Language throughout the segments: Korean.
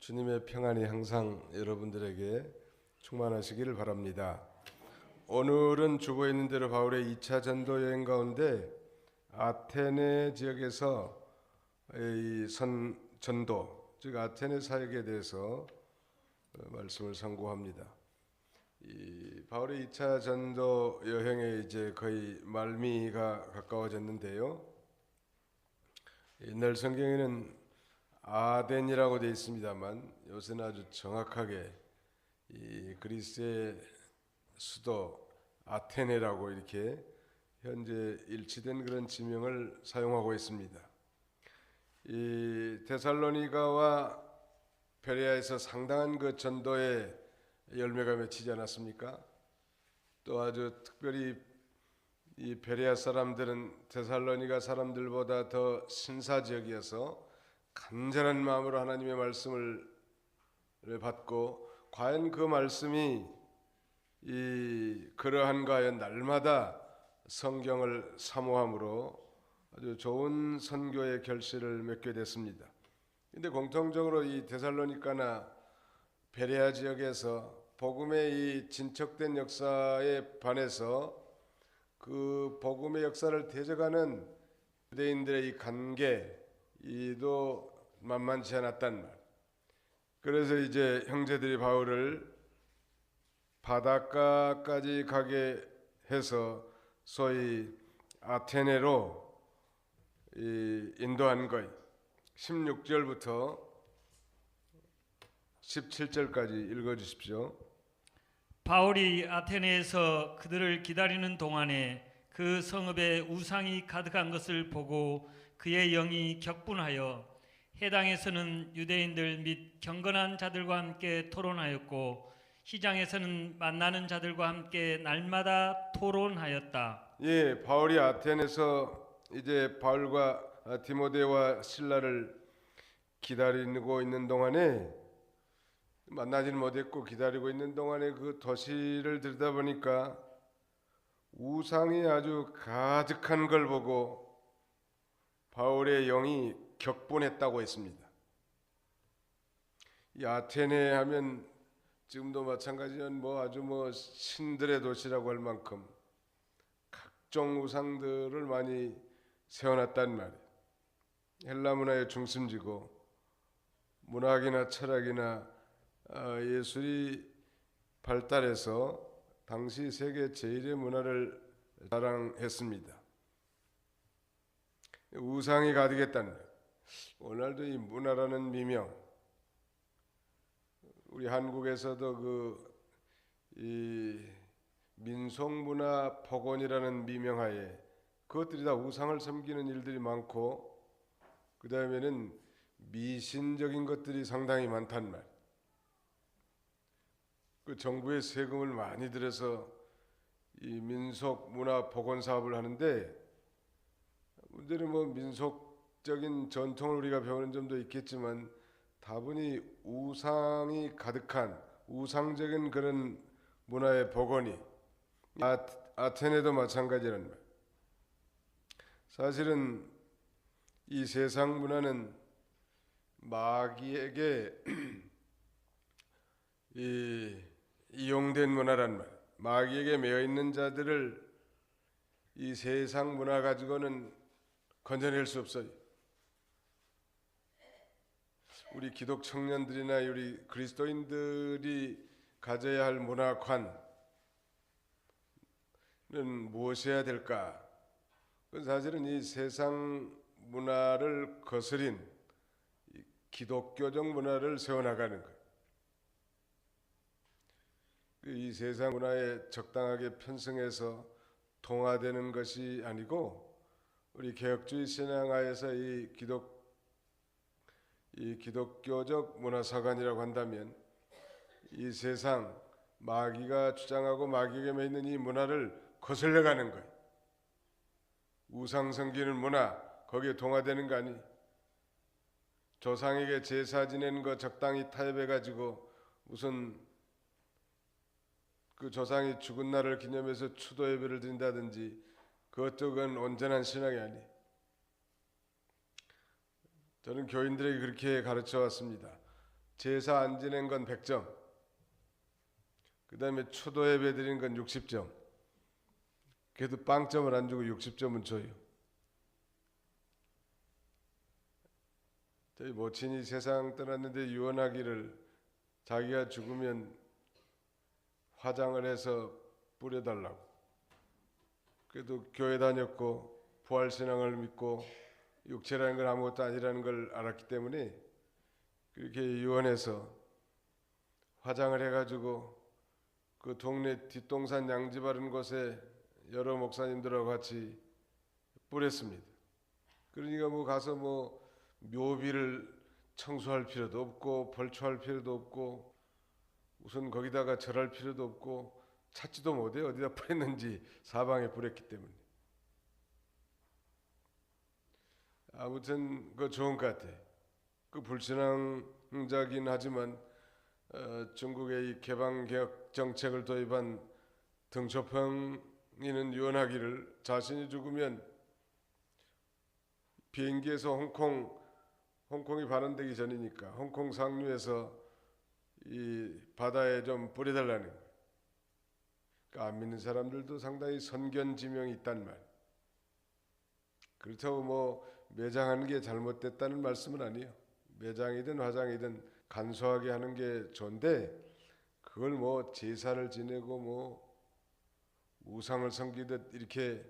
주님의 평안이 항상 여러분들에게 충만하시기를 바랍니다. 오늘은 주보에 있는 대로 바울의 2차 전도 여행 가운데 아테네 지역에서 이 전도, 즉 아테네 사역에 대해서 말씀을 상고합니다. 이 바울의 2차 전도 여행에 이제 거의 말미가 가까워졌는데요. 옛날 성경에는 아덴이라고 되어 있습니다만 요새는 아주 정확하게 이 그리스의 수도 아테네라고 이렇게 현재 일치된 그런 지명을 사용하고 있습니다. 이 데살로니가와 베레아에서 상당한 그 전도의 열매가 맺히지 않았습니까? 또 아주 특별히 이 베레아 사람들은 데살로니가 사람들보다 더 신사지역이어서 간절한 마음으로 하나님의 말씀을 받고 과연 그 말씀이 그러한가 하여 날마다 성경을 사모함으로 아주 좋은 선교의 결실을 맺게 됐습니다. 근데 공통적으로 이 데살로니가나 베레아 지역에서 복음의 이 진척된 역사에 반해서 그 복음의 역사를 대적하는 유대인들의 이 관계 이도 만만치 않았단 말. 그래서 이제 형제들이 바울을 바닷가까지 가게 해서 소위 아테네로 인도한 거예요. 16절부터 17절까지 읽어주십시오. 바울이 아테네에서 그들을 기다리는 동안에 그 성읍에 우상이 가득한 것을 보고 그의 영이 격분하여 해당에서는 유대인들 및 경건한 자들과 함께 토론하였고 시장에서는 만나는 자들과 함께 날마다 토론하였다. 예, 바울이 아테네에서 이제 바울과 디모데와 실라를 기다리고 있는 동안에 만나지는 못했고 기다리고 있는 동안에 그 도시를 들여다보니까 우상이 아주 가득한 걸 보고 바울의 영이 격분했다고 했습니다. 이 아테네 하면 지금도 마찬가지는 아주 신들의 도시라고 할 만큼 각종 우상들을 많이 세워놨단 말이에요. 헬라 문화의 중심지고 문학이나 철학이나 예술이 발달해서 당시 세계 제1의 문화를 자랑했습니다. 우상이 가득했다는 거예요. 오늘도 이 문화라는 미명, 우리 한국에서도 이 민속문화 복원이라는 미명하에 그것들이 다 우상을 섬기는 일들이 많고 그 다음에는 미신적인 것들이 상당히 많단 말. 그 정부의 세금을 많이 들여서 이 민속문화 복원 사업을 하는데 문제는 민속적인 전통을 우리가 배우는 점도 있겠지만 다분히 우상이 가득한 우상적인 그런 문화의 복원이 아테네도 마찬가지라는 말. 사실은 이 세상 문화는 마귀에게 이용된 문화란 말. 마귀에게 매여 있는 자들을 이 세상 문화 가지고는 건져낼 수 없어요. 우리 기독 청년들이나 우리 그리스도인들이 가져야 할 문화관은 무엇이어야 될까? 그건 사실은 이 세상 문화를 거스린 기독교적 문화를 세워나가는 거예요. 이 세상 문화에 적당하게 편승해서 동화되는 것이 아니고 우리 개혁주의 신앙하에서 이 기독교적 문화사관이라고 한다면 이 세상 마귀가 주장하고 마귀에게 매이는 이 문화를 거슬려가는 거예요. 우상 섬기는 문화 거기에 동화되는 거 아니? 조상에게 제사 지내는 거 적당히 타협해가지고 무슨 그 조상이 죽은 날을 기념해서 추도 예배를 드린다든지 그것도 그건 온전한 신앙이 아니. 저는 교인들에게 그렇게 가르쳐 왔습니다. 제사 안 지낸 건 100점, 그 다음에 초도 예배 드린 건 60점. 그래도 빵점을 안 주고 60점은 줘요. 저희 모친이 세상 떠났는데 유언하기를 자기가 죽으면 화장을 해서 뿌려달라고. 그래도 교회 다녔고 부활신앙을 믿고 육체라는 건 아무것도 아니라는 걸 알았기 때문에 그렇게 유언해서 화장을 해가지고 그 동네 뒷동산 양지 바른 곳에 여러 목사님들하고 같이 뿌렸습니다. 그러니까 뭐 가서 뭐 묘비를 청소할 필요도 없고 벌초할 필요도 없고 우선 거기다가 절할 필요도 없고 찾지도 못해 어디다 뿌렸는지 사방에 뿌렸기 때문에. 아무튼 그 좋은 것 같아. 그 불신앙자긴 하지만 중국의 이 개방개혁 정책을 도입한 등초평이는 유언하기를 자신이 죽으면 비행기에서 홍콩이 반환되기 전이니까 홍콩 상류에서 이 바다에 좀 뿌려달라는 거예요. 그러니까 안 믿는 사람들도 상당히 선견지명이 있단 말. 그렇다고 뭐 매장하는 게 잘못됐다는 말씀은 아니에요. 매장이든 화장이든 간소하게 하는 게 좋은데 그걸 뭐 제사를 지내고 뭐 우상을 섬기듯 이렇게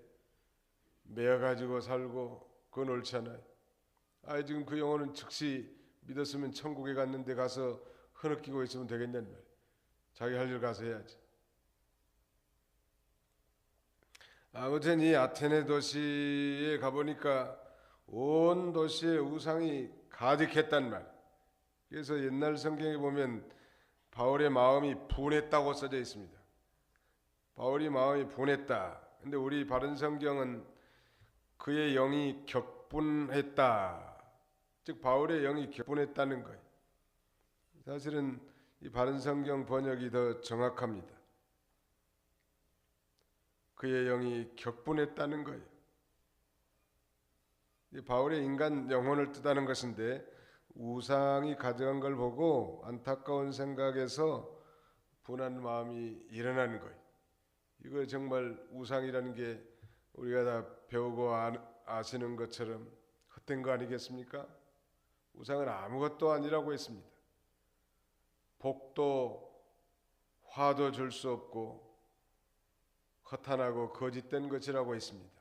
매어가지고 살고 그건 옳지 않아요. 지금 그 영혼은 즉시 믿었으면 천국에 갔는데 가서 흐느끼고 있으면 되겠냐는 말이에요. 자기 할 일 가서 해야지. 아무튼 이 아테네 도시에 가보니까 온 도시에 우상이 가득했단 말. 그래서 옛날 성경에 보면 바울의 마음이 분했다고 써져 있습니다. 바울이 마음이 분했다. 근데 우리 바른 성경은 그의 영이 격분했다. 즉 바울의 영이 격분했다는 거예요. 사실은 이 바른 성경 번역이 더 정확합니다. 그의 영이 격분했다는 거예요. 바울의 인간 영혼을 뜻하는 것인데 우상이 가져간 걸 보고 안타까운 생각에서 분한 마음이 일어나는 거예요. 이거 정말 우상이라는 게 우리가 다 배우고 아시는 것처럼 헛된 거 아니겠습니까? 우상은 아무것도 아니라고 했습니다. 복도 화도 줄 수 없고 허탄하고 거짓된 것이라고 했습니다.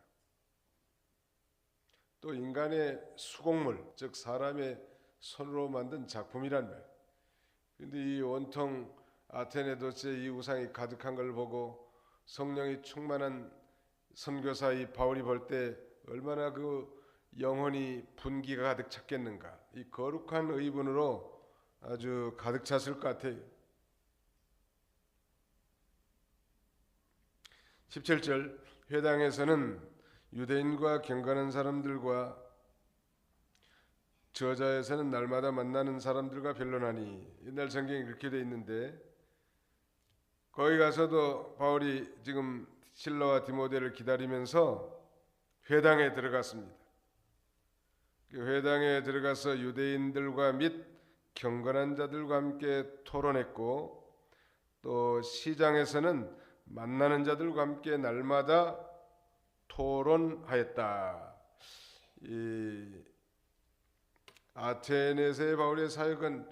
또 인간의 수곡물, 즉 사람의 손으로 만든 작품이란 말. 그런데 이 온통 아테네 도시에 이 우상이 가득한 걸 보고 성령이 충만한 선교사 이 바울이 볼 때 얼마나 그 영혼이 분기가 가득 찼겠는가. 이 거룩한 의분으로 아주 가득 찼을 것 같아요. 17절 회당에서는 유대인과 경건한 사람들과 저자에서는 날마다 만나는 사람들과 변론하니. 옛날 성경이 그렇게 돼 있는데 거기 가서도 바울이 지금 실라와 디모데를 기다리면서 회당에 들어갔습니다. 회당에 들어가서 유대인들과 및 경건한 자들과 함께 토론했고 또 시장에서는 만나는 자들과 함께 날마다 토론하였다. 이 아테네에서의 바울의 사역은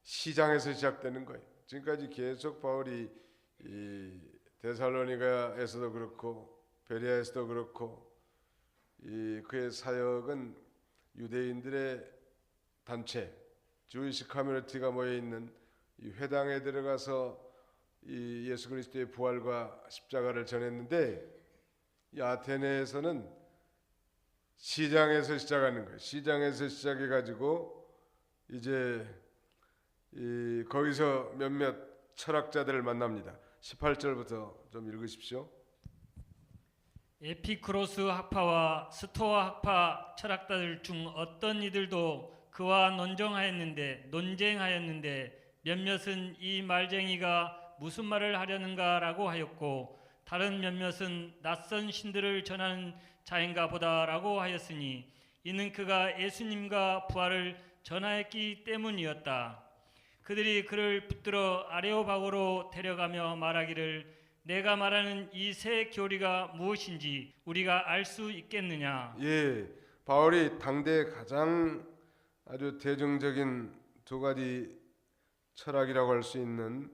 시장에서 시작되는 거예요. 지금까지 계속 바울이 이 데살로니가에서도 그렇고 베레아에서도 그렇고 그의 사역은 유대인들의 단체, 주이시 커뮤니티가 모여 있는 이 회당에 들어가서 이 예수 그리스도의 부활과 십자가를 전했는데 이 아테네에서는 시장에서 시작하는 거예요. 시장에서 시작해 가지고 이제 거기서 몇몇 철학자들을 만납니다. 18절부터 좀 읽으십시오. 에피크로스 학파와 스토아 학파 철학자들 중 어떤 이들도 그와 논쟁하였는데 몇몇은 이 말쟁이가 무슨 말을 하려는가라고 하였고 다른 몇몇은 낯선 신들을 전하는 자인가 보다라고 하였으니 이는 그가 예수님과 부활을 전하였기 때문이었다. 그들이 그를 붙들어 아레오바고로 데려가며 말하기를 내가 말하는 이 새 교리가 무엇인지 우리가 알 수 있겠느냐. 예, 바울이 당대 가장 아주 대중적인 두 가지 철학이라고 할 수 있는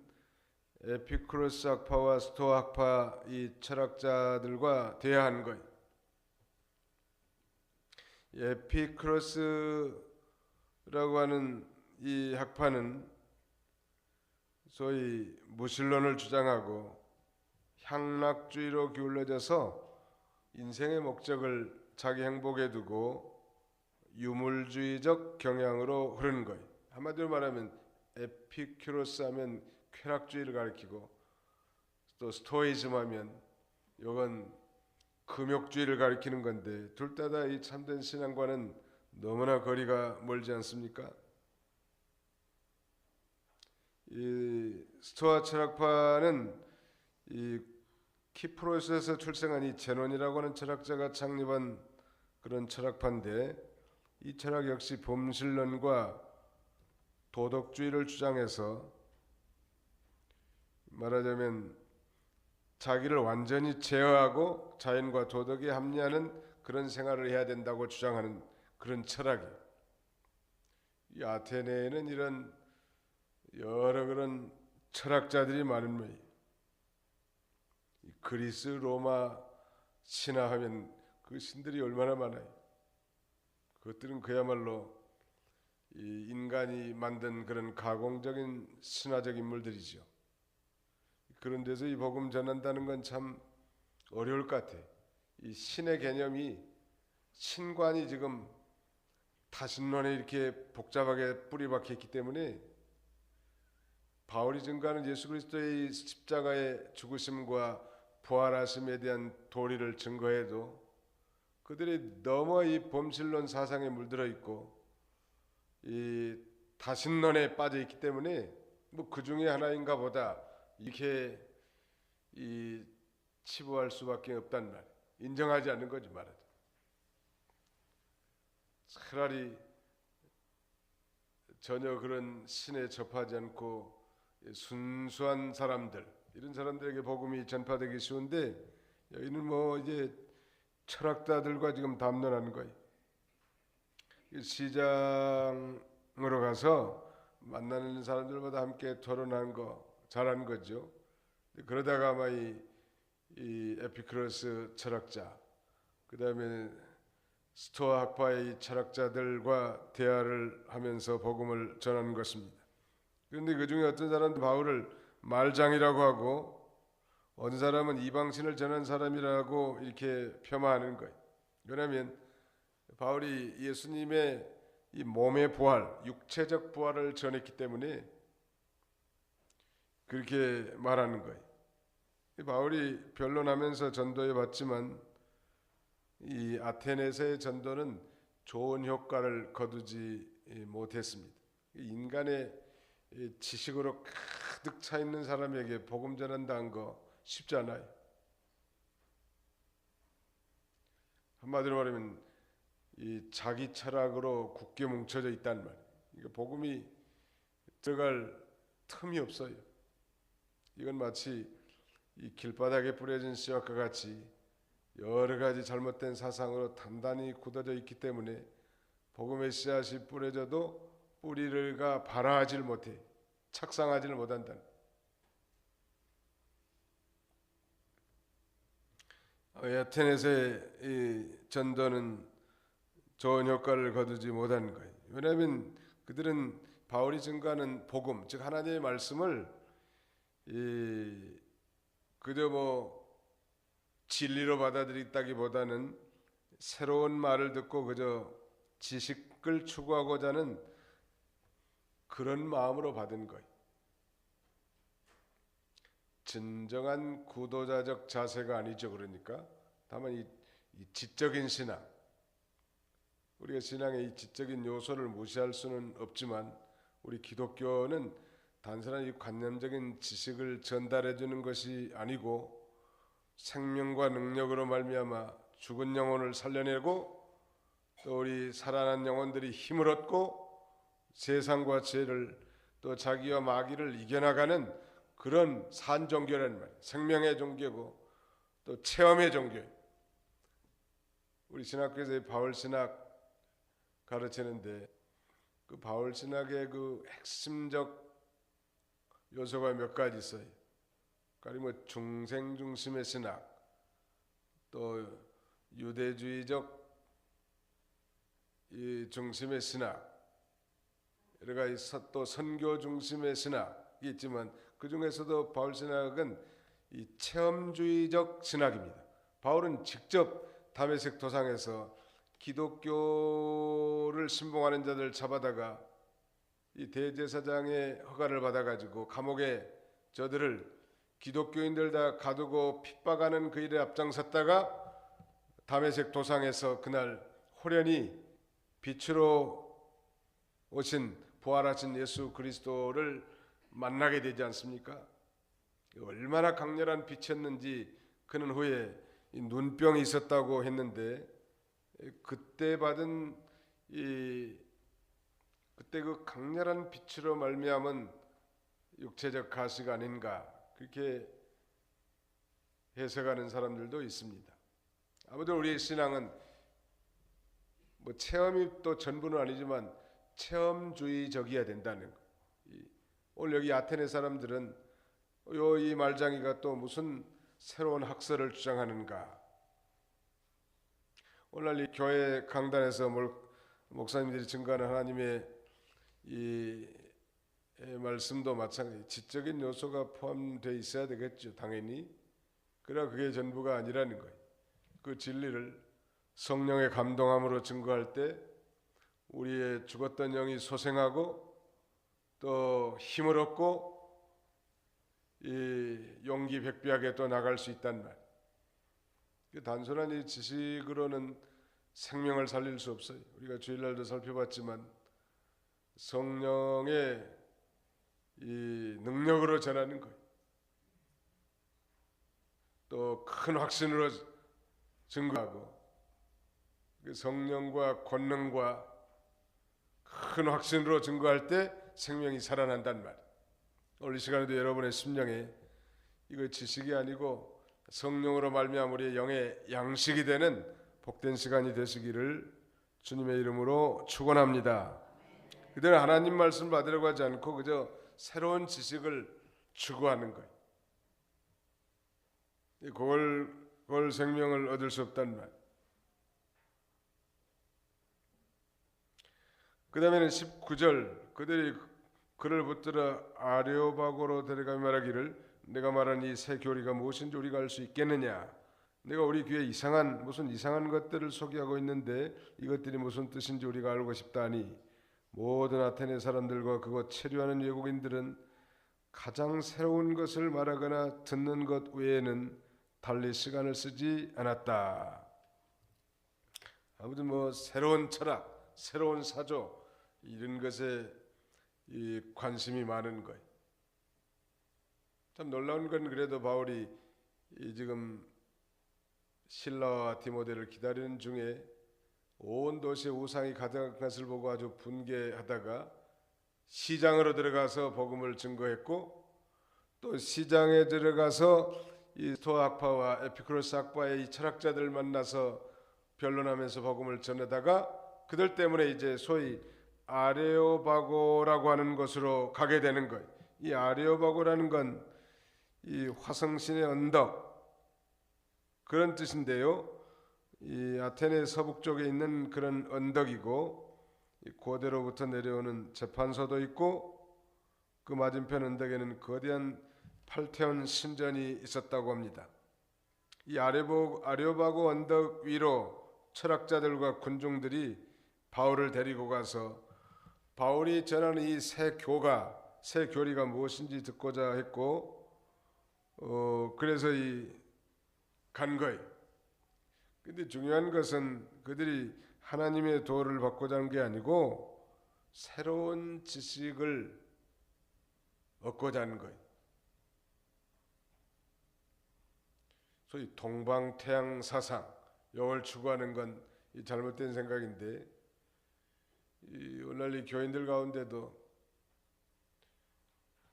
에피쿠로스 학파와 스토아 학파 이 철학자들과 대화한 거예요. 에피쿠로스라고 하는 이 학파는 소위 무신론을 주장하고 향락주의로 기울어져서 인생의 목적을 자기 행복에 두고 유물주의적 경향으로 흐르는 거예요. 한마디로 말하면 에피큐로스 하면 쾌락주의를 가리키고 또 스토이즘 하면 이건 금욕주의를 가리키는 건데 둘 다 이 참된 신앙과는 너무나 거리가 멀지 않습니까? 이 스토아 철학파는 이 키프로스에서 출생한 이 제논이라고 하는 철학자가 창립한 그런 철학파인데 이 철학 역시 범신론과 도덕주의를 주장해서 말하자면 자기를 완전히 제어하고 자연과 도덕에 합리하는 그런 생활을 해야 된다고 주장하는 그런 철학이에요. 이 아테네에는 이런 여러 그런 철학자들이 많은 모양이에요. 그리스 로마 신화하면 그 신들이 얼마나 많아요. 그것들은 그야말로 이 인간이 만든 그런 가공적인 신화적 인물들이죠. 그런 데서 이 복음 전한다는 건 참 어려울 것 같아. 이 신의 개념이 신관이 지금 다신론에 이렇게 복잡하게 뿌리박혀 있기 때문에 바울이 증거하는 예수 그리스도의 십자가의 죽으심과 부활하심에 대한 도리를 증거해도 그들이 너무 이 범신론 사상에 물들어 있고 이 다신론에 빠져 있기 때문에 뭐 그 중에 하나인가 보다 이렇게 이 치부할 수밖에 없단 말. 인정하지 않는 거지 말하자. 차라리 전혀 그런 신에 접하지 않고 순수한 사람들 이런 사람들에게 복음이 전파되기 쉬운데 여기는 뭐 이제 철학자들과 지금 담론하는 거예요. 시장으로 가서 만나는 사람들보다 함께 토론한 거 잘한 거죠. 그러다가 아마 이 에피크로스 철학자 그 다음에 스토아 학파의 철학자들과 대화를 하면서 복음을 전하는 것입니다. 그런데 그 중에 어떤 사람은 바울을 말장이라고 하고 어느 사람은 이방신을 전한 사람이라고 이렇게 폄하하는 거예요. 왜냐하면 바울이 예수님의 이 몸의 부활, 육체적 부활을 전했기 때문에 그렇게 말하는 거예요. 바울이 변론하면서 전도해 봤지만 이 아테네에서의 전도는 좋은 효과를 거두지 못했습니다. 인간의 지식으로 가득 차 있는 사람에게 복음 전한다는 거 쉽지 않아요. 한마디로 말하면 이 자기 철학으로 굳게 뭉쳐져 있단 말이에요. 그러니까 복음이 들어갈 틈이 없어요. 이건 마치 이 길바닥에 뿌려진 씨앗과 같이 여러 가지 잘못된 사상으로 단단히 굳어져 있기 때문에 복음의 씨앗이 뿌려져도 뿌리가 발아하질 못해 착상하지를 못한다. 아테네에서의 이 전도는 좋은 효과를 거두지 못한 거예요. 왜냐하면 그들은 바울이 증거하는 복음, 즉 하나님의 말씀을 그저 뭐 진리로 받아들였다기보다는 새로운 말을 듣고 그저 지식을 추구하고자 하는 그런 마음으로 받은 거예요. 진정한 구도자적 자세가 아니죠. 그러니까 다만 이 지적인 신앙, 우리가 신앙의 이 지적인 요소를 무시할 수는 없지만 우리 기독교는 단순한 이 관념적인 지식을 전달해 주는 것이 아니고 생명과 능력으로 말미암아 죽은 영혼을 살려내고 또 우리 살아난 영혼들이 힘을 얻고 세상과 죄를 또 자기와 마귀를 이겨나가는 그런 산 종교라는 말, 생명의 종교고 또 체험의 종교. 우리 신학교에서 바울 신학 가르치는데 그 바울 신학의 그 핵심적 요소가 몇 가지 있어요. 그러니까 뭐 중생 중심의 신학, 또 유대주의적 이 중심의 신학, 여러 가지 또 선교 중심의 신학이 있지만 그 중에서도 바울 신학은 이 체험주의적 신학입니다. 바울은 직접 다메섹 도상에서 기독교를 신봉하는 자들 잡아다가 이 대제사장의 허가를 받아가지고 감옥에 저들을 기독교인들 다 가두고 핍박하는 그 일에 앞장섰다가 다메섹 도상에서 그날 호련히 빛으로 오신 부활하신 예수 그리스도를 만나게 되지 않습니까? 얼마나 강렬한 빛이었는지 그는 후에 눈병이 있었다고 했는데 그때 받은 그때 그 강렬한 빛으로 말미암은 육체적 가시가 아닌가 그렇게 해석하는 사람들도 있습니다. 아무튼 우리의 신앙은 뭐 체험이 또 전부는 아니지만 체험주의적이어야 된다는 거. 오늘 여기 아테네 사람들은 이 말장이가 또 무슨 새로운 학설을 주장하는가. 오늘 이 교회 강단에서 목사님들이 증거하는 하나님의 이 말씀도 마찬가지 지적인 요소가 포함되어 있어야 되겠죠. 당연히. 그러나 그게 전부가 아니라는 거예요. 그 진리를 성령의 감동함으로 증거할 때 우리의 죽었던 영이 소생하고 또 힘을 얻고 이 용기 백비하게 또 나갈 수 있단 말. 단순한 이 지식으로는 생명을 살릴 수 없어요. 우리가 주일날도 살펴봤지만 성령의 이 능력으로 전하는 것, 또 큰 확신으로 증거하고 그 성령과 권능과 큰 확신으로 증거할 때 생명이 살아난단 말. 오늘 이 시간에도 여러분의 심령에 이거 지식이 아니고 성령으로 말미암아 우리의 영의 양식이 되는 복된 시간이 되시기를 주님의 이름으로 축원합니다. 그들은 하나님 말씀을 받으려고 하지 않고 그저 새로운 지식을 추구하는 거예요. 그걸 생명을 얻을 수 없단 말. 그 다음에는 19절 그들이 그를 붙들어 아레오바고로 데려가며 말하기를 내가 말한 이 새 교리가 무엇인지 우리가 알 수 있겠느냐. 내가 우리 귀에 무슨 이상한 것들을 소개하고 있는데 이것들이 무슨 뜻인지 우리가 알고 싶다 하니 모든 아테네 사람들과 그곳 체류하는 외국인들은 가장 새로운 것을 말하거나 듣는 것 외에는 달리 시간을 쓰지 않았다. 아무튼 뭐 새로운 철학, 새로운 사조 이런 것에 이 관심이 많은 거예요. 참 놀라운 건 그래도 바울이 지금 실라와 디모데를 기다리는 중에 온 도시에 우상이 가득한 것을 보고 아주 분개하다가 시장으로 들어가서 복음을 증거했고 또 시장에 들어가서 이 스토아학파와 에피쿠로스 학파의 이 철학자들을 만나서 변론하면서 복음을 전하다가 그들 때문에 이제 소위 아레오바고라고 하는 곳으로 가게 되는 거예요. 이 아레오바고라는 건 이 화성신의 언덕 그런 뜻인데요. 이 아테네 서북 쪽에 있는 그런 언덕이고 고대로부터 내려오는 재판소도 있고 그 맞은편 언덕에는 거대한 팔테온 신전이 있었다고 합니다. 이 아레오바고 언덕 위로 철학자들과 군중들이 바울을 데리고 가서 바울이 전하는 이 새 교리가 무엇인지 듣고자 했고 그래서 간 거예요. 근데 중요한 것은 그들이 하나님의 도를 받고자 하는 게 아니고 새로운 지식을 얻고자 하는 거예요. 소위 동방태양 사상 이걸 추구하는 건 잘못된 생각인데 오늘 이 교인들 가운데도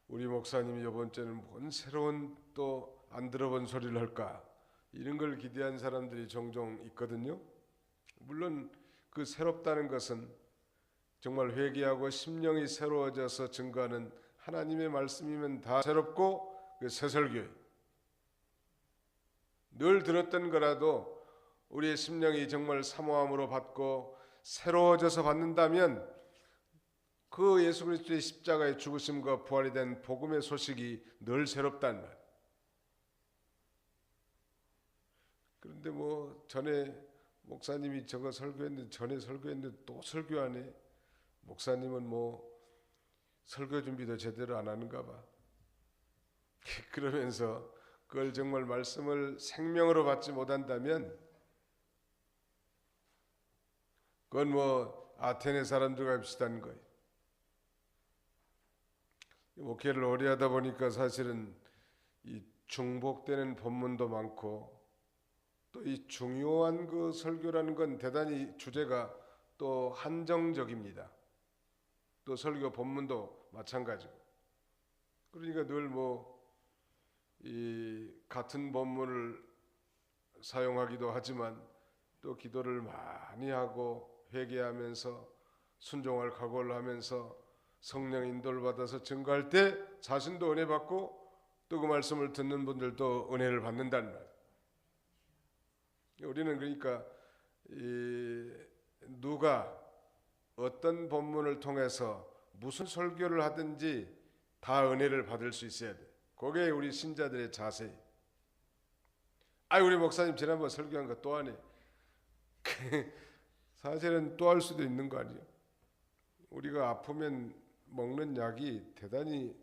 우리 목사님이 이번 주에는 뭔 새로운 또 안 들어본 소리를 할까, 이런 걸 기대한 사람들이 종종 있거든요. 물론 그 새롭다는 것은 정말 회개하고 심령이 새로워져서 증거하는 하나님의 말씀이면 다 새롭고 그 새설교예요. 늘 들었던 거라도 우리의 심령이 정말 사모함으로 받고 새로워져서 받는다면 그 예수 그리스도의 십자가의 죽으심과 부활이 된 복음의 소식이 늘 새롭단 말. 그런데 뭐 전에 목사님이 저거 설교했는데, 전에 설교했는데 또 설교하네. 목사님은 뭐 설교 준비도 제대로 안 하는가 봐. 그러면서 그걸 정말 말씀을 생명으로 받지 못한다면 그건 뭐 아테네 사람들과 비슷한 거예요. 목회를 오래 하다 보니까 사실은 이 중복되는 본문도 많고, 또 이 중요한 그 설교라는 건 대단히 주제가 또 한정적입니다. 또 설교 본문도 마찬가지고. 그러니까 늘 뭐 이 같은 본문을 사용하기도 하지만 또 기도를 많이 하고 회개하면서 순종할 각오를 하면서 성령 인도를 받아서 증거할 때 자신도 은혜 받고 또 그 말씀을 듣는 분들도 은혜를 받는다는 말. 우리는 그러니까 누가 어떤 본문을 통해서 무슨 설교를 하든지 다 은혜를 받을 수 있어야 돼. 그게 우리 신자들의 자세. 우리 목사님 지난번 설교한 거 또 하네. 사실은 또 할 수도 있는 거 아니에요. 우리가 아프면 먹는 약이 대단히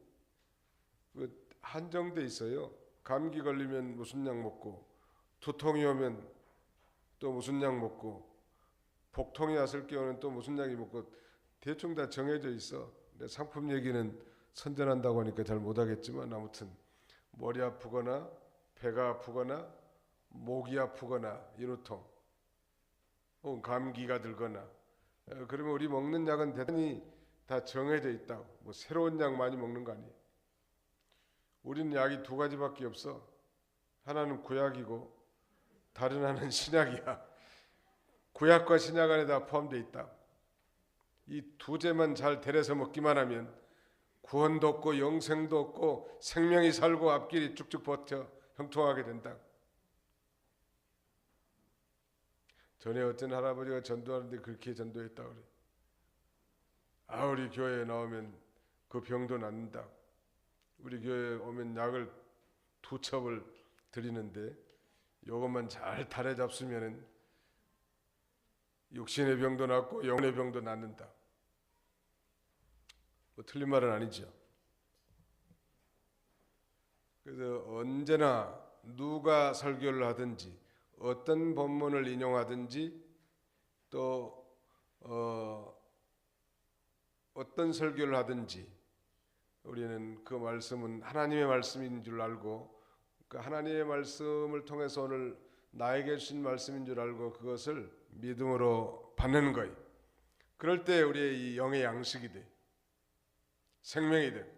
한정돼 있어요. 감기 걸리면 무슨 약 먹고, 두통이 오면 또 무슨 약 먹고, 복통이 왔을 경우는 또 무슨 약이 먹고, 대충 다 정해져 있어. 근데 상품 얘기는 선전한다고 하니까 잘 못하겠지만, 아무튼 머리 아프거나 배가 아프거나 목이 아프거나 인후통 혹은 감기가 들거나, 그러면 우리 먹는 약은 대단히 다 정해져 있다고. 뭐 새로운 약 많이 먹는 거 아니에요. 우리는 약이 두 가지밖에 없어. 하나는 구약이고 다른 하나는 신약이야. 구약과 신약 안에 다 포함되어 있다. 이 두 제만 잘 데려서 먹기만 하면 구원도 없고 영생도 없고 생명이 살고 앞길이 쭉쭉 버텨 형통하게 된다. 전에 어떤 할아버지가 전도하는데 그렇게 전도했다 그래. 우리 교회에 나오면 그 병도 낫는다. 우리 교회에 오면 약을 2첩을 드리는데 요것만 잘 달에 잡수면은 육신의 병도 낫고 영의 병도 낫는다. 뭐 틀린 말은 아니죠. 그래서 언제나 누가 설교를 하든지 어떤 본문을 인용하든지 또 어떤 설교를 하든지 우리는 그 말씀은 하나님의 말씀인 줄 알고, 그 하나님의 말씀을 통해서 오늘 나에게 주신 말씀인 줄 알고 그것을 믿음으로 받는 거예요. 그럴 때 우리의 이 영의 양식이 돼, 생명이 되고.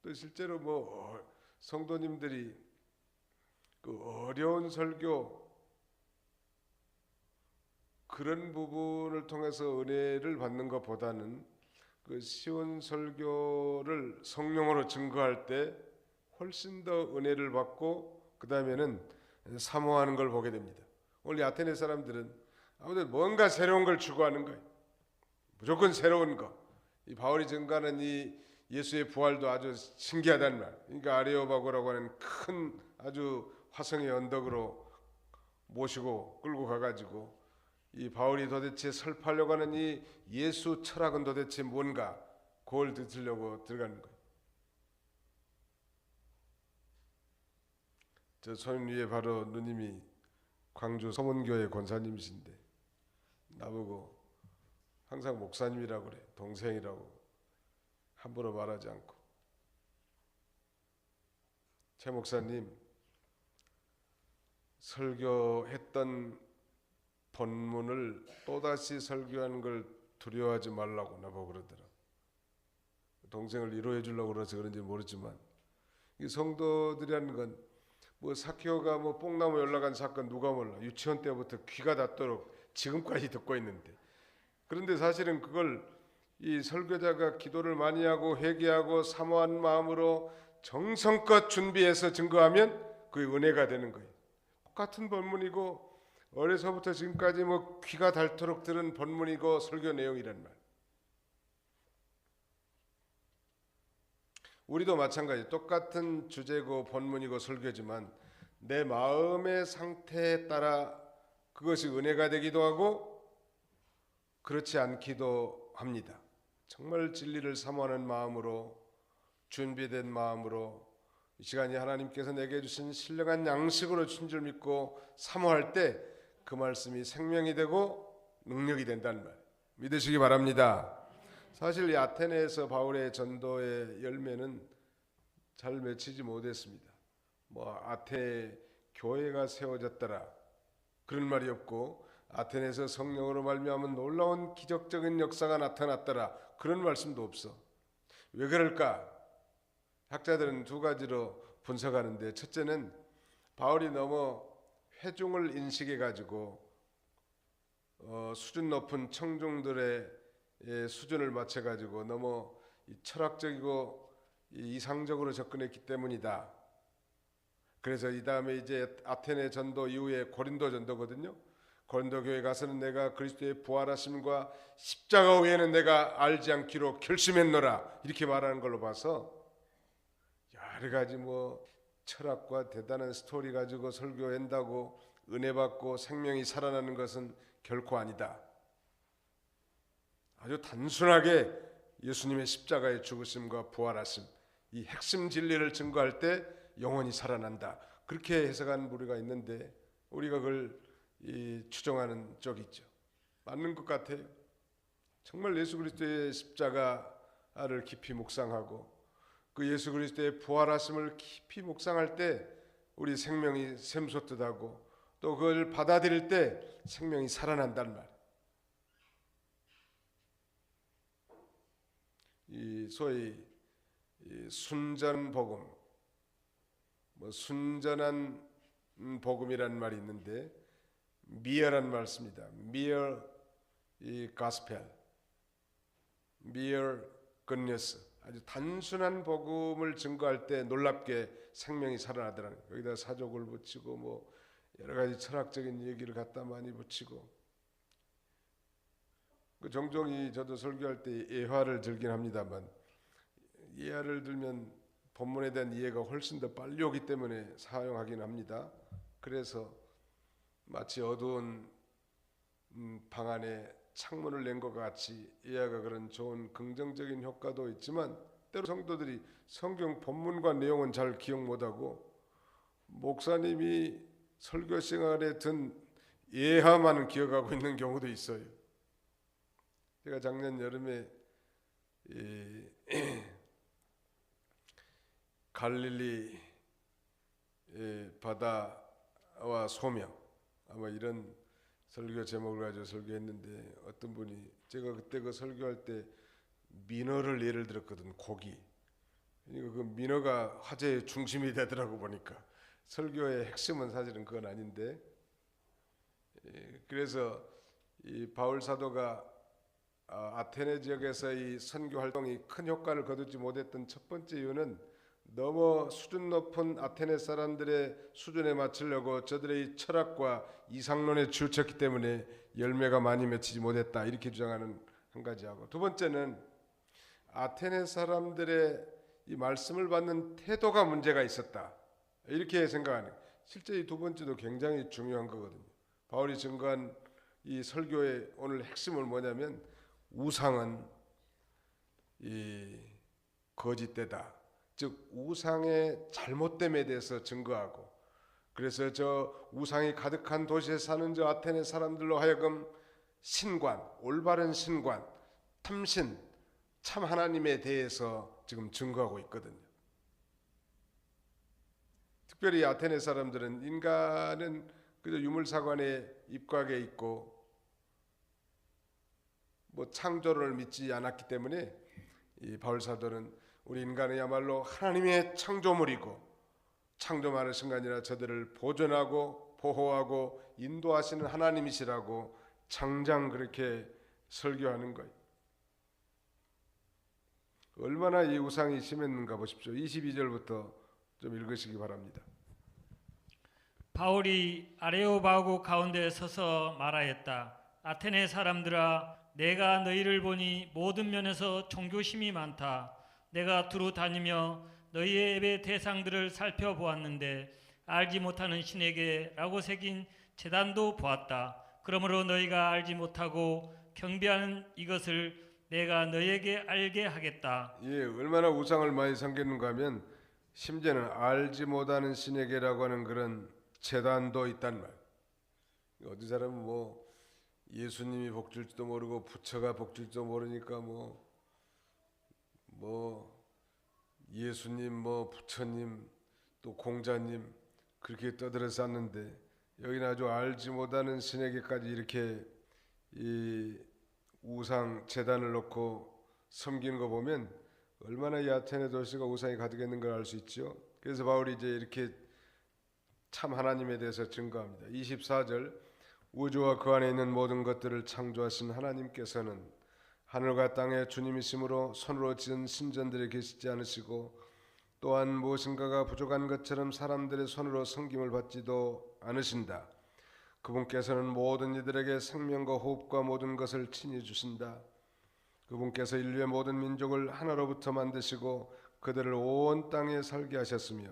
또 실제로 뭐 성도님들이 그 어려운 설교 그런 부분을 통해서 은혜를 받는 것보다는 그 쉬운 설교를 성령으로 증거할 때 훨씬 더 은혜를 받고 그 다음에는 사모하는 걸 보게 됩니다. 오늘 아테네 사람들은 아무튼 뭔가 새로운 걸 추구하는 거예요. 무조건 새로운 거. 이 바울이 증거하는 이 예수의 부활도 아주 신기하다는 말. 그러니까 아레오바고라고 하는 큰 아주 화성의 언덕으로 모시고 끌고 가가지고 이 바울이 도대체 설파하려고 하는 이 예수 철학은 도대체 뭔가, 그걸 듣으려고 들어가는 거예요. 저 손 위에 바로 누님이 광주 서문교회 권사님이신데 나보고 항상 목사님이라고 그래. 동생이라고 함부로 말하지 않고. 최 목사님, 설교했던 본문을 또다시 설교하는 걸 두려워하지 말라고 나보고 그러더라. 동생을 위로해 주려고 그래서 그런지 모르지만 이 성도들이라는 건 뭐 사케오가 뭐 뽕나무 올라간 사건 누가 몰라. 유치원 때부터 귀가 닿도록 지금까지 듣고 있는데, 그런데 사실은 그걸 이 설교자가 기도를 많이 하고 회개하고 사모한 마음으로 정성껏 준비해서 증거하면 그게 은혜가 되는 거예요. 똑같은 본문이고 어려서부터 지금까지 뭐 귀가 닳도록 들은 본문이고 설교 내용이란 말. 우리도 마찬가지 똑같은 주제고 본문이고 설교지만 내 마음의 상태에 따라 그것이 은혜가 되기도 하고 그렇지 않기도 합니다. 정말 진리를 사모하는 마음으로 준비된 마음으로 이 시간이 하나님께서 내게 주신 신령한 양식으로 준 줄 믿고 사모할 때 그 말씀이 생명이 되고 능력이 된다는 말 믿으시기 바랍니다. 사실 이 아테네에서 바울의 전도의 열매는 잘 맺히지 못했습니다. 뭐 아테네 교회가 세워졌더라 그런 말이 없고 아테네에서 성령으로 말미암은 놀라운 기적적인 역사가 나타났더라 그런 말씀도 없어. 왜 그럴까? 학자들은 두 가지로 분석하는데, 첫째는 바울이 너무 회중을 인식해 가지고 수준 높은 청중들의 수준을 맞춰 가지고 너무 철학적이고 이상적으로 접근했기 때문이다. 그래서 이 다음에 이제 아테네 전도 이후에 고린도 전도거든요. 고린도 교회 가서는 내가 그리스도의 부활하심과 십자가 외에는 내가 알지 않기로 결심했노라 이렇게 말하는 걸로 봐서 여러 가지 뭐 철학과 대단한 스토리 가지고 설교한다고 은혜 받고 생명이 살아나는 것은 결코 아니다. 아주 단순하게 예수님의 십자가의 죽으심과 부활하심 이 핵심 진리를 증거할 때 영혼이 살아난다. 그렇게 해석하는 무리가 있는데 우리가 그걸 추정하는 쪽이 있죠. 맞는 것 같아요. 정말 예수 그리스도의 십자가를 깊이 묵상하고 그 예수 그리스도의 부활하심을 깊이 묵상할 때 우리 생명이 샘솟듯하고 또 그걸 받아들일 때 생명이 살아난다는 말. 이 소위 순전 복음, 뭐 순전한 복음이라는 말이 있는데 미어란 말 씁니다. 미어 이 가스펠, 미어 굿니스. 아주 단순한 복음을 증거할 때 놀랍게 생명이 살아나더라는 거예요. 여기다 사족을 붙이고 뭐 여러 가지 철학적인 얘기를 갖다 많이 붙이고 종종 저도 설교할 때 예화를 들긴 합니다만 예화를 들면 본문에 대한 이해가 훨씬 더 빨리 오기 때문에 사용하긴 합니다. 그래서 마치 어두운 방 안에 창문을 낸 것 같이 예화가 그런 좋은 긍정적인 효과도 있지만 때로 성도들이 성경 본문과 내용은 잘 기억 못하고 목사님이 설교 생활에 든 예화만은 기억하고 있는 경우도 있어요. 제가 작년 여름에 갈릴리 바다와 소명 아마 이런 설교 제목을 가지고 설교했는데 어떤 분이 제가 그때 그 설교할 때 민어를 예를 들었거든. 고기. 그러니까 그 민어가 화제의 중심이 되더라고 보니까 설교의 핵심은 사실은 그건 아닌데 그래서 이 바울 사도가 아테네 지역에서 이 선교 활동이 큰 효과를 거두지 못했던 첫 번째 이유는 너무 수준 높은 아테네 사람들의 수준에 맞추려고 저들의 이 철학과 이상론에 치우쳤기 때문에 열매가 많이 맺히지 못했다 이렇게 주장하는 한 가지하고, 두 번째는 아테네 사람들의 이 말씀을 받는 태도가 문제가 있었다 이렇게 생각하는. 실제 이 두 번째도 굉장히 중요한 거거든요. 바울이 증거한 이 설교의 오늘 핵심은 뭐냐면 우상은 이 거짓되다. 즉 우상의 잘못됨에 대해서 증거하고, 그래서 저 우상이 가득한 도시에 사는 저 아테네 사람들로 하여금 신관, 올바른 신관, 탐신, 참 하나님에 대해서 지금 증거하고 있거든요. 특별히 아테네 사람들은 인간은 그저 유물사관에 입각해 있고 뭐 창조를 믿지 않았기 때문에 이 바울 사도는 우리 인간이야말로 하나님의 창조물이고 창조하는 순간이나 저들을 보존하고 보호하고 인도하시는 하나님이시라고 장장 그렇게 설교하는 거예요. 얼마나 이 우상이 심했는가 보십시오. 22절부터 좀 읽으시기 바랍니다. 바울이 아레오바고 가운데 서서 말하였다. 아테네 사람들아, 내가 너희를 보니 모든 면에서 종교심이 많다. 내가 두루 다니며 너희의 예배 대상들을 살펴보았는데 알지 못하는 신에게 라고 새긴 제단도 보았다. 그러므로 너희가 알지 못하고 경배하는 이것을 내가 너희에게 알게 하겠다. 예, 얼마나 우상을 많이 섬겼는가 하면 심지어는 알지 못하는 신에게라고 하는 그런 제단도 있단 말. 어디 사람은 뭐 예수님이 복줄지도 모르고 부처가 복줄지도 모르니까 뭐 예수님 뭐 부처님 또 공자님 그렇게 떠들어 쌌는데 여기는 아주 알지 못하는 신에게까지 이렇게 이 우상 제단을 놓고 섬기는 거 보면 얼마나 이 아테네 도시가 우상이 가득했는 걸 알 수 있죠. 그래서 바울이 이제 이렇게 참 하나님에 대해서 증거합니다. 24절 우주와 그 안에 있는 모든 것들을 창조하신 하나님께서는 하늘과 땅의 주님이심으로 손으로 지은 신전들에 계시지 않으시고 또한 무엇인가가 부족한 것처럼 사람들의 손으로 섬김을 받지도 않으신다. 그분께서는 모든 이들에게 생명과 호흡과 모든 것을 친히 주신다. 그분께서 인류의 모든 민족을 하나로부터 만드시고 그들을 온 땅에 살게 하셨으며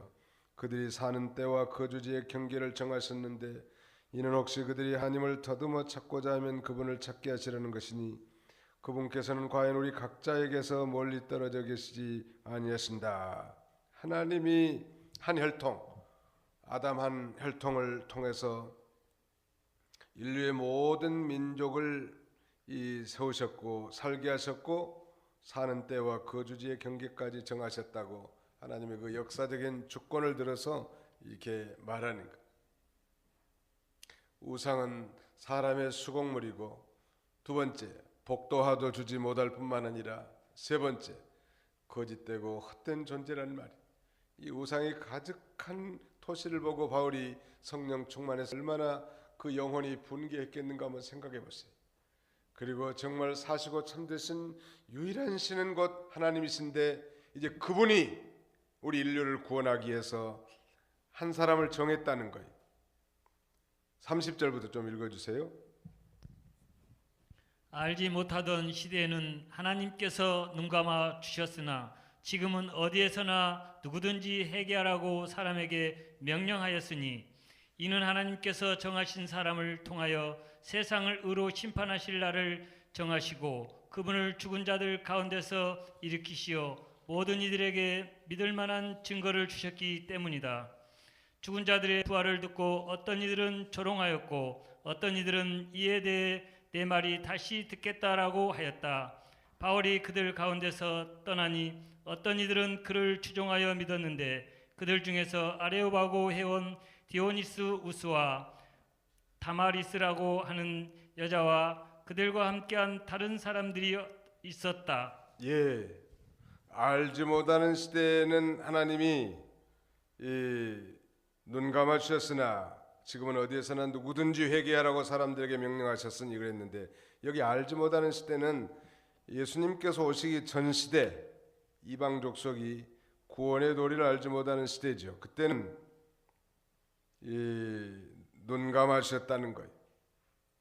그들이 사는 때와 거주지의 경계를 정하셨는데 이는 혹시 그들이 하나님을 더듬어 찾고자 하면 그분을 찾게 하시려는 것이니 그분께서는 과연 우리 각자에게서 멀리 떨어져 계시지 아니하신다. 하나님이 한 혈통, 아담 한 혈통을 통해서 인류의 모든 민족을 세우셨고 살게 하셨고 사는 때와 거주지의 경계까지 정하셨다고 하나님의 그 역사적인 주권을 들어서 이렇게 말하는 것. 우상은 사람의 수공물이고 두 번째 복도화도 주지 못할 뿐만 아니라 세 번째 거짓되고 헛된 존재라는 말이. 이 우상이 가득한 토시를 보고 바울이 성령 충만해서 얼마나 그 영혼이 분개했겠는가 한번 생각해 보세요. 그리고 정말 사시고 참되신 유일한 신은 곧 하나님이신데 이제 그분이 우리 인류를 구원하기 위해서 한 사람을 정했다는 거예요. 30절부터 좀 읽어주세요. 알지 못하던 시대에는 하나님께서 눈감아 주셨으나 지금은 어디에서나 누구든지 회개하라고 사람에게 명령하였으니 이는 하나님께서 정하신 사람을 통하여 세상을 의로 심판하실 날을 정하시고 그분을 죽은 자들 가운데서 일으키시어 모든 이들에게 믿을 만한 증거를 주셨기 때문이다. 죽은 자들의 부활을 듣고 어떤 이들은 조롱하였고 어떤 이들은 이에 대해 내 말이 다시 듣겠다라고 하였다. 바울이 그들 가운데서 떠나니 어떤 이들은 그를 추종하여 믿었는데 그들 중에서 아레오바고 회원 디오니스 우스와 다마리스라고 하는 여자와 그들과 함께한 다른 사람들이 있었다. 예, 알지 못하는 시대에는 하나님이 눈 감아 주셨으나 지금은 어디에서나 누구든지 회개하라고 사람들에게 명령하셨으니 그랬는데 여기 알지 못하는 시대는 예수님께서 오시기 전 시대 이방 족속이 구원의 도리를 알지 못하는 시대죠. 그때는 눈 감아 주셨다는 거예요.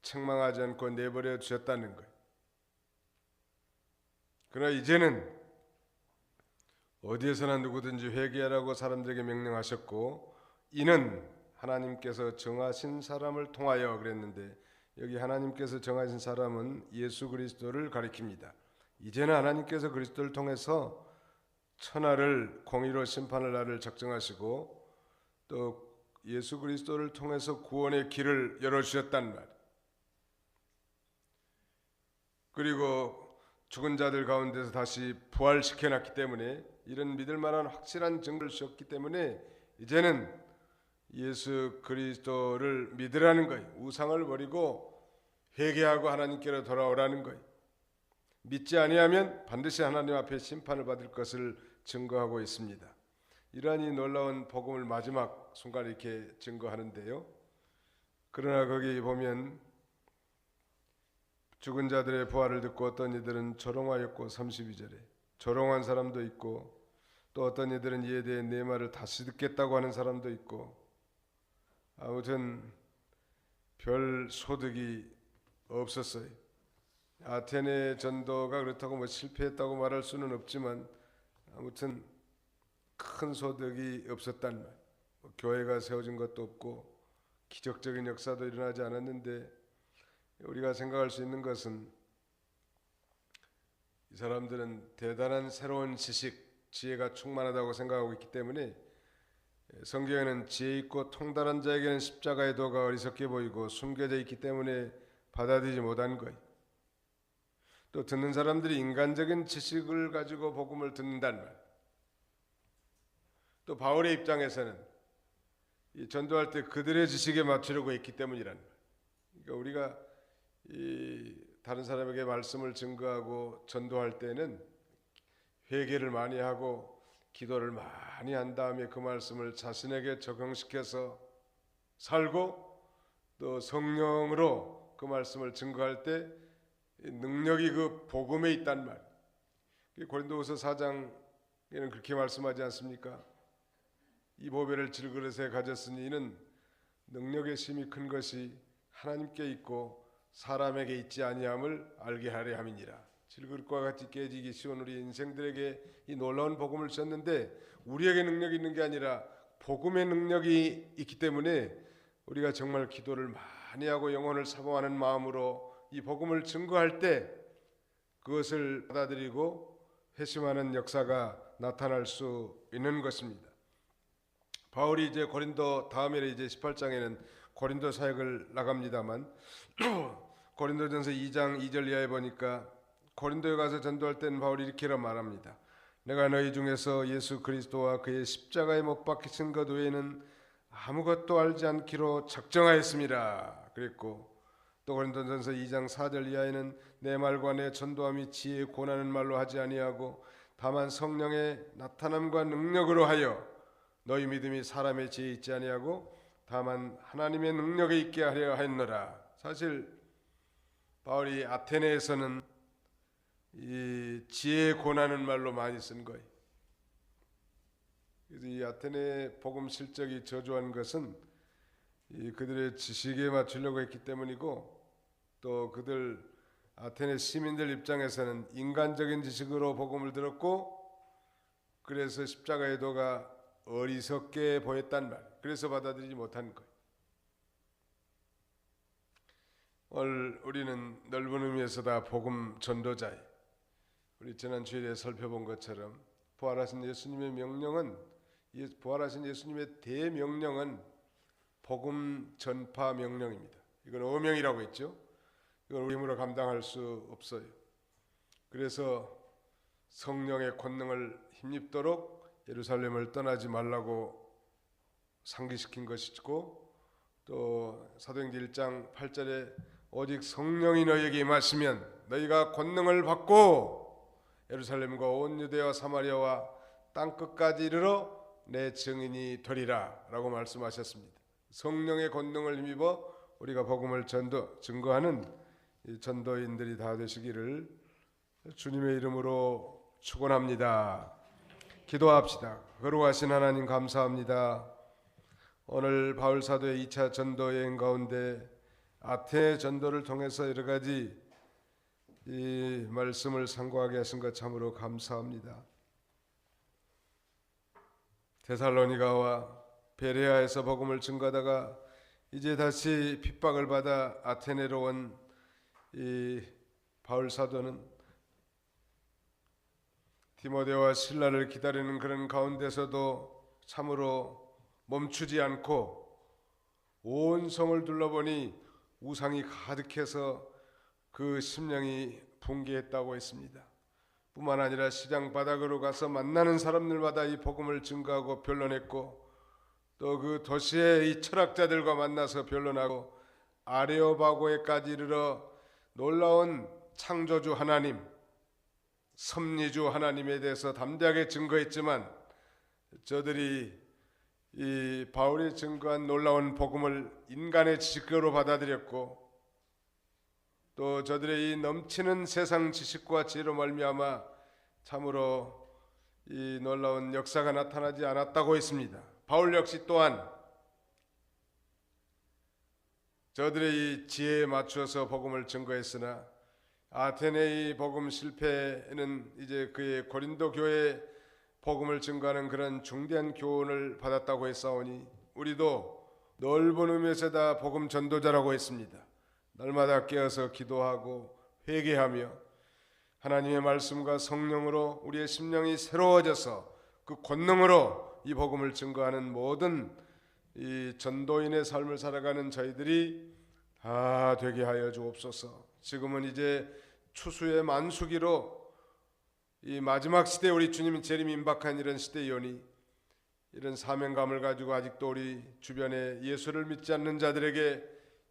책망하지 않고 내버려 주셨다는 거예요. 그러나 이제는 어디에서나 누구든지 회개하라고 사람들에게 명령하셨고 이는 하나님께서 정하신 사람을 통하여 그랬는데 여기 하나님께서 정하신 사람은 예수 그리스도를 가리킵니다. 이제는 하나님께서 그리스도를 통해서 천하를 공의로 심판할 날을 작정하시고 또 예수 그리스도를 통해서 구원의 길을 열어주셨단 말. 그리고 죽은 자들 가운데서 다시 부활시켜놨기 때문에 이런 믿을 만한 확실한 증거를 주셨기 때문에 이제는 예수 그리스도를 믿으라는 거예요. 우상을 버리고 회개하고 하나님께로 돌아오라는 거예요. 믿지 아니하면 반드시 하나님 앞에 심판을 받을 것을 증거하고 있습니다. 이러한 이 놀라운 복음을 마지막 순간에 이렇게 증거하는데요. 그러나 거기 보면 죽은 자들의 부활을 듣고 어떤 이들은 조롱하였고 32절에 조롱한 사람도 있고 또 어떤 이들은 이에 대해 내 말을 다시 듣겠다고 하는 사람도 있고 아무튼 별 소득이 없었어요. 아테네 전도가 그렇다고 뭐 실패했다고 말할 수는 없지만 아무튼 큰 소득이 없었단 말. 교회가 세워진 것도 없고 기적적인 역사도 일어나지 않았는데 우리가 생각할 수 있는 것은 이 사람들은 대단한 새로운 지식, 지혜가 충만하다고 생각하고 있기 때문에 성경에는 지혜 있고 통달한 자에게는 십자가의 도가 어리석게 보이고 숨겨져 있기 때문에 받아들이지 못한 거예요. 또 듣는 사람들이 인간적인 지식을 가지고 복음을 듣는단 말. 또 바울의 입장에서는 이 전도할 때 그들의 지식에 맞추려고 했기 때문이란 말. 그러니까 우리가 이 다른 사람에게 말씀을 증거하고 전도할 때는 회개를 많이 하고 기도를 많이 한 다음에 그 말씀을 자신에게 적용시켜서 살고 또 성령으로 그 말씀을 증거할 때 능력이 그 복음에 있단 말. 고린도후서 4장에는 그렇게 말씀하지 않습니까? 이 보배를 질그릇에 가졌으니 이는 능력의 심이 큰 것이 하나님께 있고 사람에게 있지 아니함을 알게 하려 함이니라. 질그릇과 같이 깨지기 쉬운 우리 인생들에게 이 놀라운 복음을 주셨는데 우리에게 능력이 있는 게 아니라 복음의 능력이 있기 때문에 우리가 정말 기도를 많이 하고 영혼을 사모하는 마음으로 이 복음을 증거할 때 그것을 받아들이고 회심하는 역사가 나타날 수 있는 것입니다. 바울이 이제 고린도 다음에 이제 18장에는 고린도 사역을 나갑니다만 고린도전서 2장 2절 이하에 보니까 고린도에 가서 전도할 때는 바울이 이렇게 말합니다. 내가 너희 중에서 예수 그리스도와 그의 십자가에 못 박히신 것 외에는 아무것도 알지 않기로 작정하였습니다. 그랬고 또 고린도전서 2장 4절 이하에는 내 말과 내 전도함이 지혜 고나는 말로 하지 아니하고 다만 성령의 나타남과 능력으로 하여 너희 믿음이 사람의 지혜에 있지 아니하고 다만 하나님의 능력에 있게 하려 하였노라. 사실 바울이 아테네에서는 이 지혜 고나는 말로 많이 쓴 거예요. 그래서 이 아테네 복음 실적이 저조한 것은 이 그들의 지식에 맞추려고 했기 때문이고 또 그들 아테네 시민들 입장에서는 인간적인 지식으로 복음을 들었고 그래서 십자가의 도가 어리석게 보였단 말. 그래서 받아들이지 못한 거예요. 오늘 우리는 넓은 의미에서 다 복음 전도자예요. 우리 지난 주일에 살펴본 것처럼 부활하신 예수님의 명령은 부활하신 예수님의 대명령은 복음 전파 명령입니다. 이건 어명이라고 했죠. 이건 우리 힘으로 감당할 수 없어요. 그래서 성령의 권능을 힘입도록 예루살렘을 떠나지 말라고 상기시킨 것이고 또 사도행전 1장 8절에 오직 성령이 너희에게 임하시면 너희가 권능을 받고 예루살렘과 온 유대와 사마리아와 땅끝까지 이르러 내 증인이 되리라 라고 말씀하셨습니다. 성령의 권능을 힘입어 우리가 복음을 증거하는 전도인들이 다 되시기를 주님의 이름으로 축원합니다. 기도합시다. 거룩하신 하나님 감사합니다. 오늘 바울 사도의 2차 전도 여행 가운데 아테네 전도를 통해서 여러 가지 이 말씀을 상고하게 하신 것 참으로 감사합니다. 데살로니가와 베레아에서 복음을 증거하다가 이제 다시 핍박을 받아 아테네로 온 이 바울 사도는 디모데와 실라를 기다리는 그런 가운데서도 참으로 멈추지 않고 온 성을 둘러보니 우상이 가득해서 그 심령이 붕괴했다고 했습니다. 뿐만 아니라 시장 바닥으로 가서 만나는 사람들마다 이 복음을 증거하고 변론했고 또 그 도시의 이 철학자들과 만나서 변론하고 아레오바고에까지 이르러 놀라운 창조주 하나님 섭리주 하나님에 대해서 담대하게 증거했지만 저들이 이 바울이 증거한 놀라운 복음을 인간의 지식으로 받아들였고 또 저들의 이 넘치는 세상 지식과 지혜로 말미암아 참으로 이 놀라운 역사가 나타나지 않았다고 했습니다. 바울 역시 또한 저들의 이 지혜에 맞추어서 복음을 증거했으나 아테네의 복음 실패는 이제 그의 고린도 교회에 복음을 증거하는 그런 중대한 교훈을 받았다고 했사오니 우리도 넓은 의미에서 다 복음 전도자라고 했습니다. 날마다 깨어서 기도하고 회개하며 하나님의 말씀과 성령으로 우리의 심령이 새로워져서 그 권능으로 이 복음을 증거하는 모든 이 전도인의 삶을 살아가는 저희들이 다 되게 하여 주옵소서. 지금은 이제 추수의 만수기로 이 마지막 시대에 우리 주님이 재림이 임박한 이런 시대이오니 이런 사명감을 가지고 아직도 우리 주변에 예수를 믿지 않는 자들에게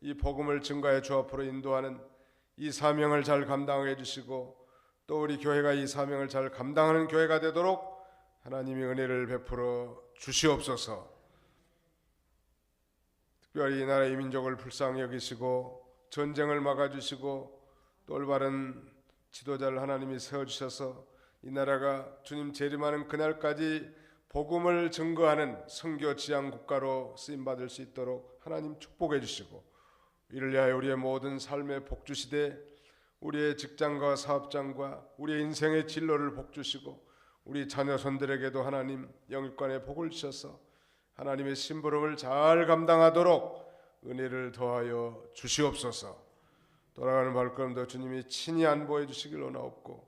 이 복음을 증거해 주 앞으로 인도하는 이 사명을 잘 감당해 주시고 또 우리 교회가 이 사명을 잘 감당하는 교회가 되도록 하나님이 은혜를 베풀어 주시옵소서. 특별히 이 나라의 민족을 불쌍히 여기시고 전쟁을 막아주시고 또 올바른 지도자를 하나님이 세워주셔서 이 나라가 주님 재림하는 그날까지 복음을 증거하는 선교 지향 국가로 쓰임받을 수 있도록 하나님 축복해 주시고 이를 위하여 우리의 모든 삶의 복주시되 우리의 직장과 사업장과 우리의 인생의 진로를 복주시고 우리 자녀손들에게도 하나님 영육간의 복을 주셔서 하나님의 심부름을 잘 감당하도록 은혜를 더하여 주시옵소서. 돌아가는 발걸음도 주님이 친히 안보해 주시길 원하옵고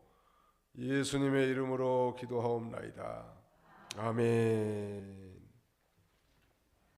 예수님의 이름으로 기도하옵나이다. 아멘.